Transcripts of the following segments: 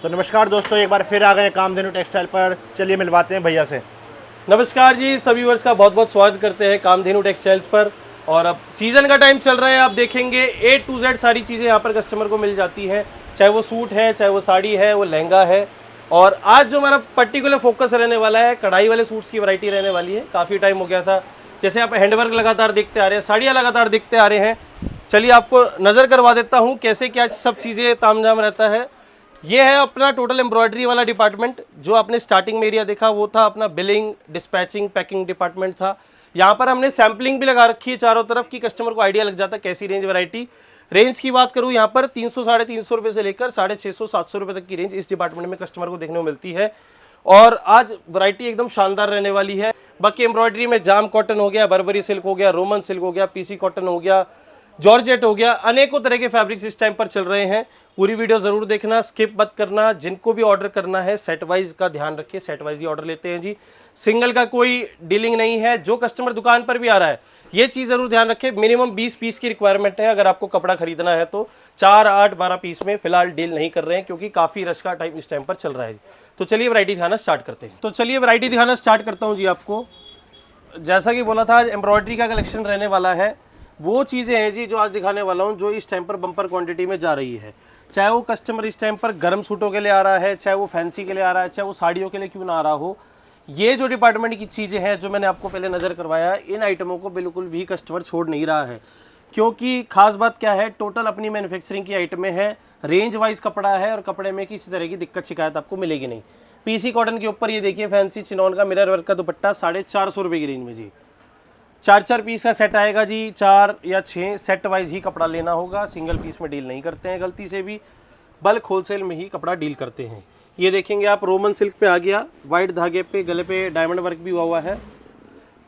तो नमस्कार दोस्तों, एक बार फिर आ गए कामधेनु टेक्सटाइल पर। चलिए मिलवाते हैं भैया से। नमस्कार जी, सभी व्यूअर्स का बहुत बहुत स्वागत करते हैं कामधेनु टेक्सटाइल्स पर। और अब सीजन का टाइम चल रहा है, आप देखेंगे A to Z सारी चीज़ें यहाँ पर कस्टमर को मिल जाती हैं, चाहे वो सूट है, चाहे वो साड़ी है, वो लहंगा है। और आज जो हमारा पर्टिकुलर फोकस रहने वाला है, कढ़ाई वाले सूट्स की वैरायटी रहने वाली है। काफ़ी टाइम हो गया था, जैसे आप हैंडवर्क लगातार देखते आ रहे हैं, साड़ियाँ लगातार देखते आ रहे हैं। चलिए आपको नज़र करवा देता हूँ कैसे क्या सब चीज़ें तामझाम रहता है। ये है अपना टोटल एम्ब्रॉयडरी वाला डिपार्टमेंट। जो आपने स्टार्टिंग में एरिया देखा वो था अपना बिलिंग, डिस्पैचिंग, पैकिंग डिपार्टमेंट था। यहाँ पर हमने सैम्पलिंग भी लगा रखी है चारों तरफ की, कस्टमर को आइडिया लग जाता है कैसी रेंज वैरायटी। रेंज की बात करूँ यहाँ पर 300 साढ़े 300 रुपये से लेकर 650 700 रुपये तक की रेंज इस डिपार्टमेंट में कस्टमर को देखने को मिलती है। और आज वैरायटी एकदम शानदार रहने वाली है। बाकी एम्ब्रॉयडरी में जाम कॉटन हो गया, बर्बरी सिल्क हो गया, रोमन सिल्क हो गया, पीसी कॉटन हो गया, जॉर्जेट हो गया, अनेकों तरह के फैब्रिक्स इस टाइम पर चल रहे हैं। पूरी वीडियो जरूर देखना, स्किप मत करना। जिनको भी ऑर्डर करना है सेट वाइज का ध्यान रखिए, सेट वाइज ही ऑर्डर लेते हैं जी, सिंगल का कोई डीलिंग नहीं है। जो कस्टमर दुकान पर भी आ रहा है ये चीज़ जरूर ध्यान रखें, मिनिमम 20 पीस की रिक्वायरमेंट है। अगर आपको कपड़ा खरीदना है तो 4, 8, 12 पीस में फिलहाल डील नहीं कर रहे हैं, क्योंकि काफ़ी रश का टाइम इस टाइम पर चल रहा है। तो चलिए वैरायटी दिखाना स्टार्ट करते हैं। तो चलिए वैरायटी दिखाना स्टार्ट करता हूँ जी आपको। जैसा कि बोला था, आज एम्ब्रॉयडरी का कलेक्शन रहने वाला है। वो चीज़ें हैं जी जो आज दिखाने वाला हूँ, जो इस टाइम पर बम्पर क्वांटिटी में जा रही है। चाहे वो कस्टमर इस टाइम पर गर्म सूटों के लिए आ रहा है, चाहे वो फैंसी के लिए आ रहा है, चाहे वो साड़ियों के लिए क्यों ना आ रहा हो, ये जो डिपार्टमेंट की चीज़ें हैं जो मैंने आपको पहले नज़र करवाया, इन आइटमों को बिल्कुल भी कस्टमर छोड़ नहीं रहा है। क्योंकि खास बात क्या है, टोटल अपनी मैन्युफैक्चरिंग की आइटमें हैं, रेंज वाइज कपड़ा है और कपड़े में किसी तरह की दिक्कत शिकायत आपको मिलेगी नहीं। पीसी कॉटन के ऊपर ये देखिए फैंसी चिनॉन का मिरर वर्क का दुपट्टा 450 रुपये की रेंज में जी। 4 पीस का सेट आएगा जी, 4 या 6 सेट वाइज ही कपड़ा लेना होगा। सिंगल पीस में डील नहीं करते हैं गलती से भी, बल्क होलसेल में ही कपड़ा डील करते हैं। ये देखेंगे आप, रोमन सिल्क पे आ गया, वाइट धागे पे गले पे डायमंड वर्क भी हुआ है।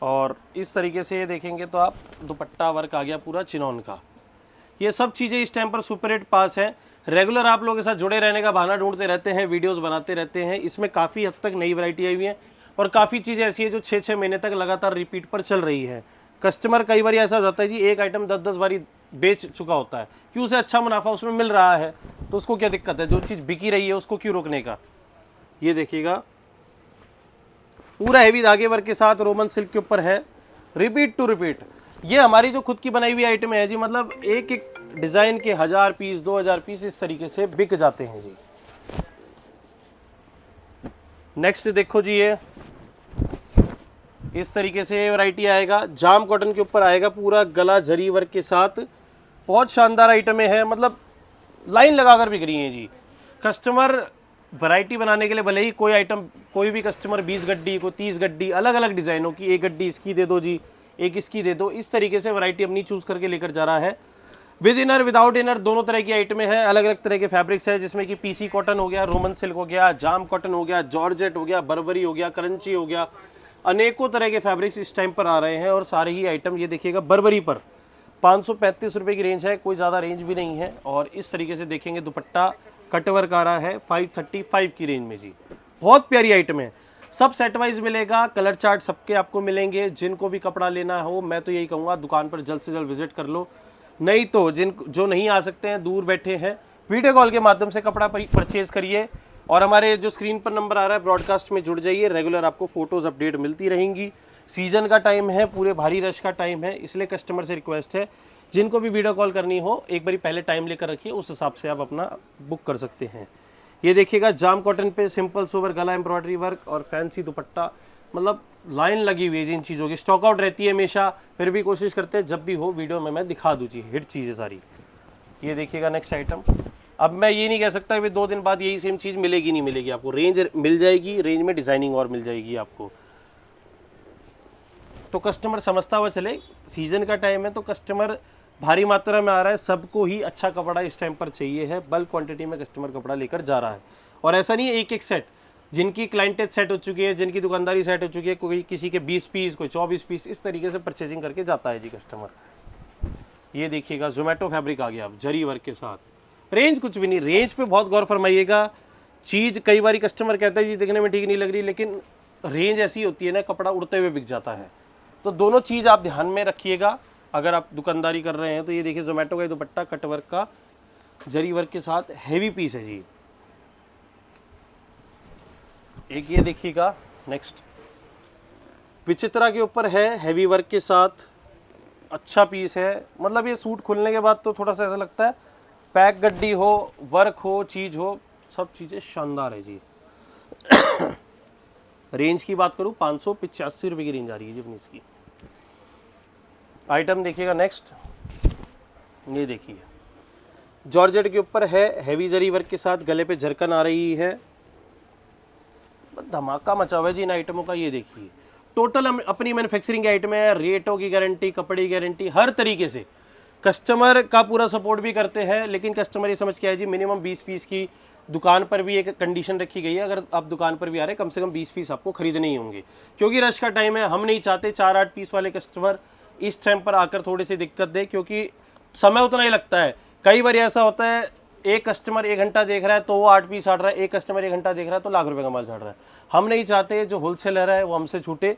और इस तरीके से ये देखेंगे तो आप दुपट्टा वर्क आ गया पूरा चिनॉन का। ये सब चीज़ें इस टाइम पर सुपर हिट पास है। रेगुलर आप लोगों के साथ जुड़े रहने का बहाना ढूंढते रहते हैं, वीडियोस बनाते रहते हैं। इसमें काफ़ी हद तक नई वैरायटी आई हुई है और काफ़ी चीज़ें ऐसी है जो 6-6 महीने तक लगातार रिपीट पर चल रही है। कस्टमर कई बार ऐसा हो जाता है जी, एक आइटम 10-10 बारी बेच चुका होता है कि उसे अच्छा मुनाफा उसमें मिल रहा है, तो उसको क्या दिक्कत है, जो चीज़ बिकी रही है उसको क्यों रोकने का। ये देखिएगा पूरा हेवी धागे वर्क के साथ रोमन सिल्क के ऊपर है, रिपीट टू रिपीट। ये हमारी जो खुद की बनाई हुई आइटम है जी, मतलब एक एक डिज़ाइन के 1000 पीस 2000 पीस इस तरीके से बिक जाते हैं जी। नेक्स्ट देखो जी, ये इस तरीके से वैरायटी आएगा, जाम कॉटन के ऊपर आएगा, पूरा गला जरी वर्क के साथ। बहुत शानदार आइटमें हैं, मतलब लाइन लगाकर बिक रही हैं जी। कस्टमर वैरायटी बनाने के लिए भले ही कोई आइटम, कोई भी कस्टमर 20 गड्डी, कोई 30 गड्डी अलग अलग डिज़ाइनों की, एक गड्डी इसकी दे दो जी, एक इसकी दे दो, इस तरीके से वैरायटी अपनी चूज़ करके लेकर जा रहा है। विद इनर विदाउट इनर दोनों तरह की आइटमें हैं, अलग अलग तरह के फैब्रिक्स है, जिसमें कि पीसी कॉटन हो गया, रोमन सिल्क हो गया, जाम कॉटन हो गया, जॉर्जेट हो गया, बर्बरी हो गया, क्रंची हो गया, अनेकों तरह के फैब्रिक्स इस टाइम पर आ रहे हैं। और सारे ही आइटम ये देखिएगा बर्बरी पर 535 रुपये की रेंज है, कोई ज़्यादा रेंज भी नहीं है। और इस तरीके से देखेंगे दुपट्टा कटवर्क आ रहा है 535 की रेंज में जी। बहुत प्यारी आइटम है, सब सेट वाइज मिलेगा, कलर चार्ट सबके आपको मिलेंगे। जिनको भी कपड़ा लेना हो, मैं तो यही कहूँगा दुकान पर जल्द से जल्द विजिट कर लो। नहीं तो जो नहीं आ सकते हैं, दूर बैठे हैं, वीडियो कॉल के माध्यम से कपड़ा परचेज करिए। और हमारे जो स्क्रीन पर नंबर आ रहा है ब्रॉडकास्ट में जुड़ जाइए, रेगुलर आपको फोटोज़ अपडेट मिलती रहेंगी। सीजन का टाइम है, पूरे भारी रश का टाइम है, इसलिए कस्टमर से रिक्वेस्ट है जिनको भी वीडियो कॉल करनी हो एक बारी पहले टाइम लेकर रखिए, उस हिसाब से आप अपना बुक कर सकते हैं। ये देखिएगा जाम कॉटन पे सिंपल सोवर गला एम्ब्रॉयडरी वर्क और फैंसी दुपट्टा, मतलब लाइन लगी हुई है जिन चीज़ों की। स्टॉक आउट रहती है हमेशा, फिर भी कोशिश करते हैं जब भी हो वीडियो में मैं दिखा दूँ जी, हिट चीज़ें सारी। ये देखिएगा नेक्स्ट आइटम। अब मैं ये नहीं कह सकता कि 2 दिन बाद यही सेम चीज़ मिलेगी, नहीं मिलेगी, आपको रेंज मिल जाएगी, रेंज में डिज़ाइनिंग और मिल जाएगी आपको। तो कस्टमर समझता हुआ चले, सीजन का टाइम है तो कस्टमर भारी मात्रा में आ रहा है, सबको ही अच्छा कपड़ा इस टाइम पर चाहिए है, बल्क क्वांटिटी में कस्टमर कपड़ा लेकर जा रहा है। और ऐसा नहीं है एक एक सेट, जिनकी क्लाइंटेज सेट हो चुकी है, जिनकी दुकानदारी सेट हो चुकी है, कोई किसी के 20 पीस, कोई 24 पीस, इस तरीके से परचेजिंग करके जाता है जी कस्टमर। ये देखिएगा जोमेटो फैब्रिक आ गया अब जरी वर्क के साथ। रेंज कुछ भी नहीं, रेंज पे बहुत गौर फरमाइएगा। चीज़ कई बार कस्टमर कहता है जी देखने में ठीक नहीं लग रही, लेकिन रेंज ऐसी होती है ना, कपड़ा उड़ते हुए बिक जाता है। तो दोनों चीज़ आप ध्यान में रखिएगा अगर आप दुकानदारी कर रहे हैं तो। ये देखिए जोमेटो का दुपट्टा कट वर्क का जरी वर्क के साथ हेवी पीस है जी। एक ये देखिएगा नेक्स्ट, विचित्रा के ऊपर है, हैवी वर्क के साथ, अच्छा पीस है। मतलब ये सूट खुलने के बाद तो थोड़ा सा ऐसा लगता है पैक गड्डी हो, वर्क हो, चीज हो, सब चीजें शानदार है जी। रेंज की बात करूं 585 रुपए की रेंज आ रही है जी अपनी इसकी। आइटम देखिएगा नेक्स्ट, ये देखिए जॉर्जेट के ऊपर है, हैवी जरी वर्क के साथ, गले पे झरकन आ रही है, धमाका मचा हुआ है जी इन आइटमों का। ये देखिए टोटल अपनी मैन्युफैक्चरिंग के आइटम है, रेटों की गारंटी, कपड़े की गारंटी, हर तरीके से कस्टमर का पूरा सपोर्ट भी करते हैं। लेकिन कस्टमर ये समझ के आए जी मिनिमम 20 पीस की, दुकान पर भी एक कंडीशन रखी गई है, अगर आप दुकान पर भी आ रहे हैं कम से कम 20 पीस आपको खरीदने ही होंगे, क्योंकि रश का टाइम है। हम नहीं चाहते 4-8 पीस वाले कस्टमर इस टाइम पर आकर थोड़ी सी दिक्कत दे, क्योंकि समय उतना ही लगता है। कई बार ऐसा होता है एक कस्टमर 1 घंटा देख रहा है तो वो 8 पीस छाड़ रहा है, एक कस्टमर 1 घंटा देख रहा है तो लाख रुपए का माल छाड़ रहा है। हम नहीं चाहते जो होलसेलर है वो हमसे छूटे।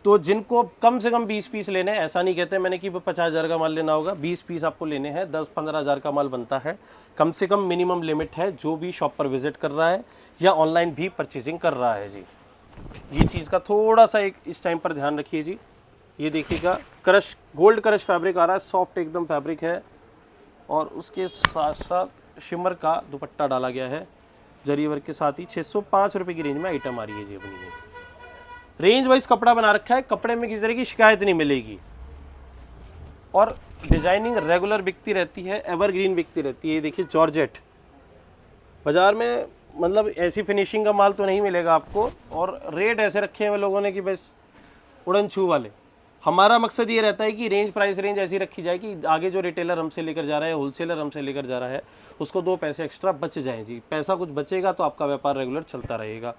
तो जिनको कम से कम 20 पीस लेने हैं, ऐसा नहीं कहते मैंने कि 50,000 का माल लेना होगा, 20 पीस आपको लेने हैं, 10-15 हज़ार का माल बनता है, कम से कम मिनिमम लिमिट है जो भी शॉप पर विजिट कर रहा है या ऑनलाइन भी परचेजिंग कर रहा है जी। ये चीज़ का थोड़ा सा एक इस टाइम पर ध्यान रखिए जी। ये देखिएगा क्रश, गोल्ड क्रश फैब्रिक आ रहा है, सॉफ्ट एकदम फैब्रिक है, और उसके साथ साथ शिमर का दुपट्टा डाला गया है जरी वर्क के साथ ही। 605 रुपये की रेंज में आइटम आ रही है जी अपनी। ये रेंज वाइज कपड़ा बना रखा है, कपड़े में किसी तरह की शिकायत नहीं मिलेगी, और डिजाइनिंग रेगुलर बिकती रहती है, एवरग्रीन बिकती रहती है। ये देखिए जॉर्जेट, बाजार में मतलब ऐसी फिनिशिंग का माल तो नहीं मिलेगा आपको, और रेट ऐसे रखे हुए लोगों ने कि बस उड़न छू वाले। हमारा मकसद ये रहता है कि रेंज प्राइस रेंज ऐसी रखी जाए कि आगे जो रिटेलर हमसे लेकर जा रहा है, होलसेलर हमसे लेकर जा रहा है, उसको 2 पैसे एक्स्ट्रा बच जाएं जी। पैसा कुछ बचेगा तो आपका व्यापार रेगुलर चलता रहेगा।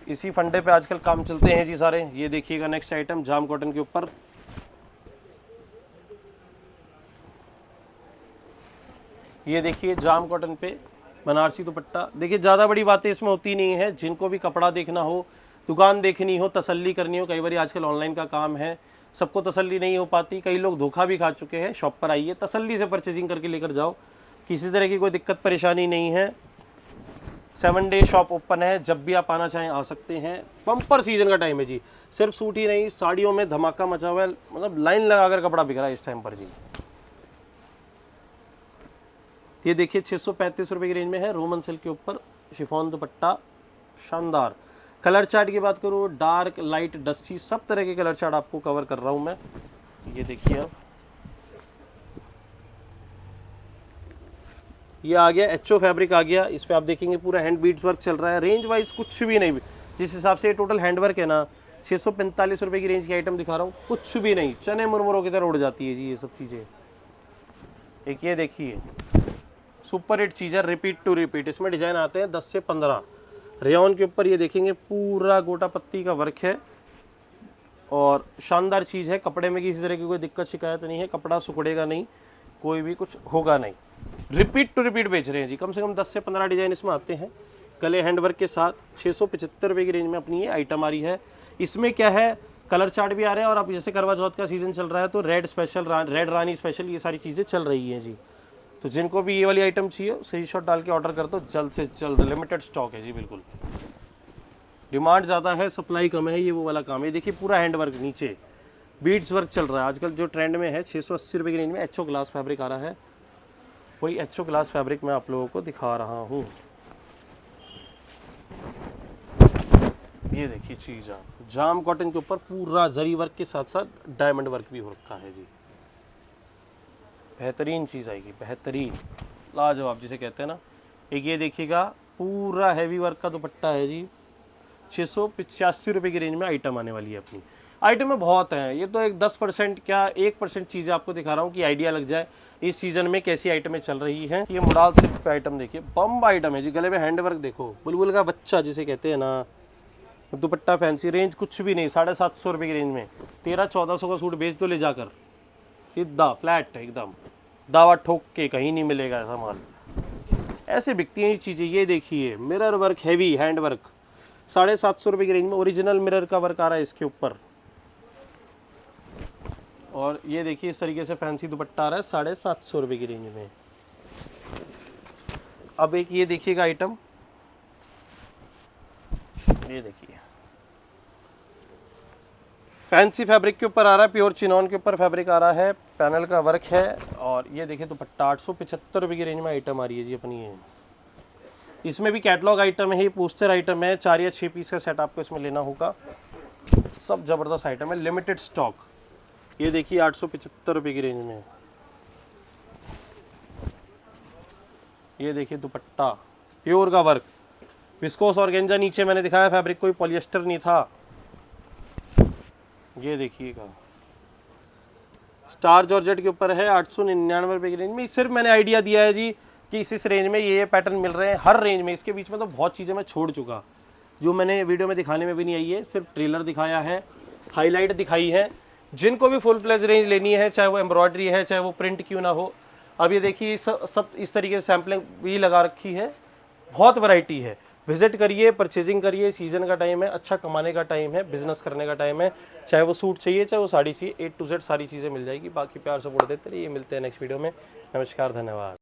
इसी फंडे पे आजकल काम चलते हैं जी सारे। ये देखिएगा नेक्स्ट आइटम जाम कॉटन के ऊपर, ये देखिए जाम कॉटन पे बनारसी दुपट्टा। देखिए ज़्यादा बड़ी बातें इसमें होती नहीं है, जिनको भी कपड़ा देखना हो, दुकान देखनी हो, तसल्ली करनी हो, कई बार आजकल ऑनलाइन का काम है, सबको तसल्ली नहीं हो पाती, कई लोग धोखा भी खा चुके हैं। शॉप पर आइए, तसल्ली से परचेजिंग करके लेकर जाओ, किसी तरह की कोई दिक्कत परेशानी नहीं है। 7 डे शॉप ओपन है, जब भी आप आना चाहें आ सकते हैं। बम्पर सीजन का टाइम है जी, सिर्फ सूट ही नहीं साड़ियों में धमाका मचा हुआ है, मतलब लाइन लगाकर कपड़ा बिक रहा है इस टाइम पर जी। ये देखिए 635 रुपये की रेंज में है, रोमन सिल्क के ऊपर शिफॉन दुपट्टा, शानदार। कलर चार्ट की बात करूँ, डार्क, लाइट, डस्टी, सब तरह के कलर चार्ट आपको कवर कर रहा हूँ मैं। ये देखिए अब ये आ गया एचओ फैब्रिक आ गया, इस पे आप देखेंगे पूरा हैंड बीड्स वर्क चल रहा है। रेंज वाइज कुछ भी नहीं, जिस हिसाब से ये टोटल हैंड वर्क है ना, 645 रुपये की रेंज की आइटम दिखा रहा हूँ, कुछ भी नहीं, चने मुरमुरों की तरह उड़ जाती है जी ये सब चीज़ें। एक ये देखिए सुपर हिट चीज़ है, रिपीट टू रिपीट, इसमें डिज़ाइन आते हैं 10 से 15। रेयॉन के ऊपर ये देखेंगे पूरा गोटा पत्ती का वर्क है, और शानदार चीज़ है। कपड़े में किसी तरह की कोई दिक्कत शिकायत नहीं है, कपड़ा सुखड़ेगा नहीं, कोई भी कुछ होगा नहीं। रिपीट टू रिपीट बेच रहे हैं जी, कम से कम 10 से 15 डिज़ाइन इसमें आते हैं, गले हैंड वर्क के साथ। 675 रुपये की रेंज में अपनी ये आइटम आ रही है। इसमें क्या है, कलर चार्ट भी आ रहा है, और अब जैसे करवा चौथ का सीज़न चल रहा है तो रेड स्पेशल, रेड रानी स्पेशल, ये सारी चीज़ें चल रही हैं जी। तो जिनको भी ये वाली आइटम चाहिए सही शॉट डाल के ऑर्डर कर दो, जल्द से जल्द। लिमिटेड स्टॉक है जी, बिल्कुल डिमांड ज़्यादा है, सप्लाई कम है, ये वो वाला काम है। देखिए पूरा हैंड वर्क, नीचे बीड्स वर्क चल रहा है आजकल जो ट्रेंड में है। 680 रुपये की रेंज में एचओ ग्लास फैब्रिक आ रहा है, वही एचओ ग्लास फैब्रिक मैं आप लोगों को दिखा रहा हूँ। ये देखिए चीज़ आप जाम कॉटन के ऊपर पूरा जरी वर्क के साथ साथ डायमंड वर्क भी हो रखा है जी। बेहतरीन चीज़ आएगी, बेहतरीन, लाजवाब जिसे कहते हैं ना। एक ये देखिएगा पूरा हैवी वर्क का दुपट्टा है जी, 685 रुपये की रेंज में आइटम आने वाली है अपनी। आइटम में बहुत हैं, ये तो एक 10% क्या 1% चीज़ें आपको दिखा रहा हूँ कि आइडिया लग जाए इस सीज़न में कैसी आइटमें चल रही हैं। ये मुडाल सिल्क पे आइटम देखिए, बम आइटम है जी। गले में हैंड वर्क देखो, बुलबुल का बच्चा जिसे कहते हैं ना। दुपट्टा फैंसी, रेंज कुछ भी नहीं, 750 रुपये की रेंज में 1300-1400 का सूट बेच दो ले जाकर, सीधा फ्लैट एकदम, दावा ठोक के, कहीं नहीं मिलेगा ऐसा माल। ऐसे बिकती हैं ये चीज़ें। ये देखिए mirror work, heavy hand work, 750 रुपये की रेंज में ओरिजिनल मिरर का वर्क आ रहा है इसके ऊपर। और ये देखिए इस तरीके से फैंसी दुपट्टा आ रहा है 750 रुपये की रेंज में। अब एक ये देखिएगा आइटम, ये देखिए फैंसी फैब्रिक के ऊपर आ रहा है, प्योर चिनॉन के ऊपर फैब्रिक आ रहा है, पैनल का वर्क है। और ये देखिए दुपट्टा 875 रुपये की रेंज में आइटम आ रही है जी अपनी ये। इसमें भी कैटलॉग आइटम है, पोस्टर आइटम है, 4 या 6 पीस का सेट आपको इसमें लेना होगा। सब ज़बरदस्त आइटम है, लिमिटेड स्टॉक। ये देखिए 875 रुपये की रेंज में। ये देखिए दुपट्टा प्योर का वर्क, विस्कोस ऑर्गेंजा नीचे मैंने दिखाया फैब्रिक, कोई पॉलिएस्टर नहीं था। ये देखिएगा स्टार जॉर्जेट के ऊपर है, 899 रुपये की रेंज में। सिर्फ मैंने आइडिया दिया है जी कि इस रेंज में ये पैटर्न मिल रहे हैं हर रेंज में। इसके बीच में तो बहुत चीज़ें मैं छोड़ चुका, जो मैंने वीडियो में दिखाने में भी नहीं आई है, सिर्फ ट्रेलर दिखाया है, हाईलाइट दिखाई है। जिनको भी फुल प्लेज रेंज लेनी है, चाहे वो एम्ब्रॉयडरी है, चाहे वो प्रिंट क्यों ना हो, अब ये देखिए सब इस तरीके से सैम्पलिंग भी लगा रखी है, बहुत वैरायटी है। विजिट करिए, परचेजिंग करिए, सीजन का टाइम है, अच्छा कमाने का टाइम है, बिजनेस करने का टाइम है। चाहे वो सूट चाहिए, चाहे वो साड़ी चाहिए, A to Z सारी चीज़ें मिल जाएगी। बाकी प्यार सपोर्ट देते रहिए, मिलते हैं नेक्स्ट वीडियो में। नमस्कार, धन्यवाद।